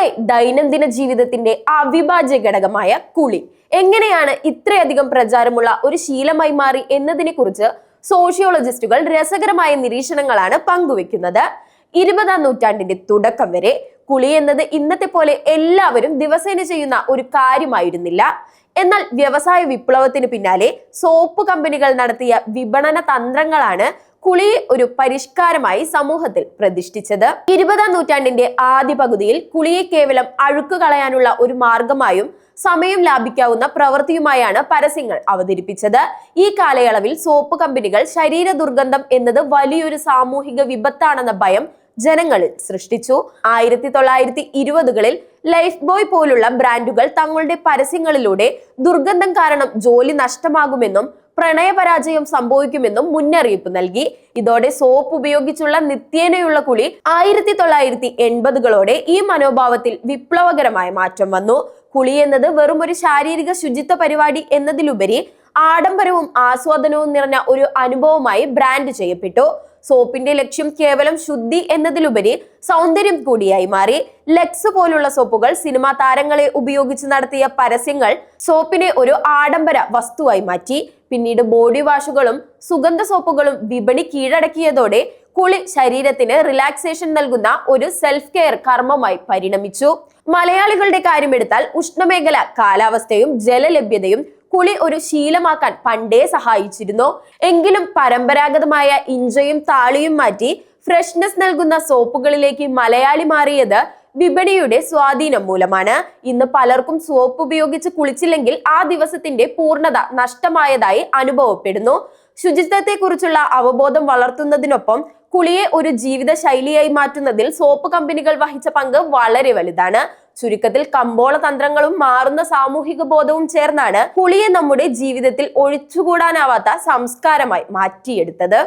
നമ്മുടെ ദൈനംദിന ജീവിതത്തിന്റെ അവിഭാജ്യ ഘടകമായ കുളി എങ്ങനെയാണ് ഇത്രയധികം പ്രചാരമുള്ള ഒരു ശീലമായി മാറി എന്നതിനെ കുറിച്ച് സോഷ്യോളജിസ്റ്റുകൾ രസകരമായ നിരീക്ഷണങ്ങളാണ് പങ്കുവെക്കുന്നത്. 20-ാം നൂറ്റാണ്ടിന്റെ തുടക്കം വരെ കുളി എന്നത് ഇന്നത്തെ പോലെ എല്ലാവരും ദിവസേന ചെയ്യുന്ന ഒരു കാര്യമായിരുന്നില്ല. എന്നാൽ വ്യവസായ വിപ്ലവത്തിന് പിന്നാലെ സോപ്പ് കമ്പനികൾ നടത്തിയ വിപണന തന്ത്രങ്ങളാണ് കുളിയെ ഒരു പരിഷ്കാരമായി സമൂഹത്തിൽ പ്രതിഷ്ഠിച്ചത്. 20-ാം നൂറ്റാണ്ടിന്റെ ആദ്യ പകുതിയിൽ കുളിയെ കേവലം അഴുക്ക് കളയാനുള്ള ഒരു മാർഗമായും സമയം ലാഭിക്കാവുന്ന പ്രവൃത്തിയുമായാണ് പരസ്യങ്ങൾ അവതരിപ്പിച്ചത്. ഈ കാലയളവിൽ സോപ്പ് കമ്പനികൾ ശരീര ദുർഗന്ധം എന്നത് വലിയൊരു സാമൂഹിക വിപത്താണെന്ന ഭയം ജനങ്ങളിൽ സൃഷ്ടിച്ചു. 1920കളിൽ ലൈഫ് ബോയ് പോലുള്ള ബ്രാൻഡുകൾ തങ്ങളുടെ പരസ്യങ്ങളിലൂടെ ദുർഗന്ധം കാരണം ജോലി നഷ്ടമാകുമെന്നും പ്രണയപരാജയം സംഭവിക്കുമെന്നും മുന്നറിയിപ്പ് നൽകി. ഇതോടെ സോപ്പ് ഉപയോഗിച്ചുള്ള നിത്യേനയുള്ള കുളി 1980കളോടെ ഈ മനോഭാവത്തിൽ വിപ്ലവകരമായ മാറ്റം വന്നു. കുളി എന്നത് വെറും ഒരു ശാരീരിക ശുചിത്വ പരിപാടി എന്നതിലുപരി ആഡംബരവും ആസ്വാദനവും നിറഞ്ഞ ഒരു അനുഭവമായി ബ്രാൻഡ് ചെയ്യപ്പെട്ടു. സോപ്പിന്റെ ലക്ഷ്യം കേവലം ശുദ്ധി എന്നതിലുപരി സൗന്ദര്യം കൂടിയായി മാറി. ലക്സ് പോലുള്ള സോപ്പുകൾ സിനിമാ താരങ്ങളെ ഉപയോഗിച്ച് നടത്തിയ പരസ്യങ്ങൾ സോപ്പിനെ ഒരു ആഡംബര വസ്തുവായി മാറ്റി. പിന്നീട് ബോഡി വാഷുകളും സുഗന്ധ സോപ്പുകളും വിപണി കീഴടക്കിയതോടെ കുളി ശരീരത്തിന് റിലാക്സേഷൻ നൽകുന്ന ഒരു സെൽഫ് കെയർ കർമ്മമായി പരിണമിച്ചു. മലയാളികളുടെ കാര്യമെടുത്താൽ ഉഷ്ണമേഖല കാലാവസ്ഥയും ജലലഭ്യതയും കുളി ഒരു ശീലമാക്കാൻ പണ്ടേ സഹായിച്ചിരുന്നു. എങ്കിലും പരമ്പരാഗതമായ ഇഞ്ചയും താളിയും മാറ്റി ഫ്രഷ്നെസ് നൽകുന്ന സോപ്പുകളിലേക്ക് മലയാളി മാറിയത് വിപണിയുടെ സ്വാധീനം മൂലമാണ്. ഇന്ന് പലർക്കും സോപ്പ് ഉപയോഗിച്ച് കുളിച്ചില്ലെങ്കിൽ ആ ദിവസത്തിന്റെ പൂർണ്ണത നഷ്ടമായതായി അനുഭവപ്പെടുന്നു. ശുചിത്വത്തെക്കുറിച്ചുള്ള അവബോധം വളർത്തുന്നതിനൊപ്പം കുളിയെ ഒരു ജീവിത ശൈലിയായി മാറ്റുന്നതിൽ സോപ്പ് കമ്പനികൾ വഹിച്ച പങ്ക് വളരെ വലുതാണ്. ചുരുക്കത്തിൽ കമ്പോള തന്ത്രങ്ങളും മാറുന്ന സാമൂഹിക ബോധവും ചേർന്നാണ് കുളിയെ നമ്മുടെ ജീവിതത്തിൽ ഒഴിച്ചുകൂടാനാവാത്ത സംസ്കാരമായി മാറ്റിയെടുത്തത്.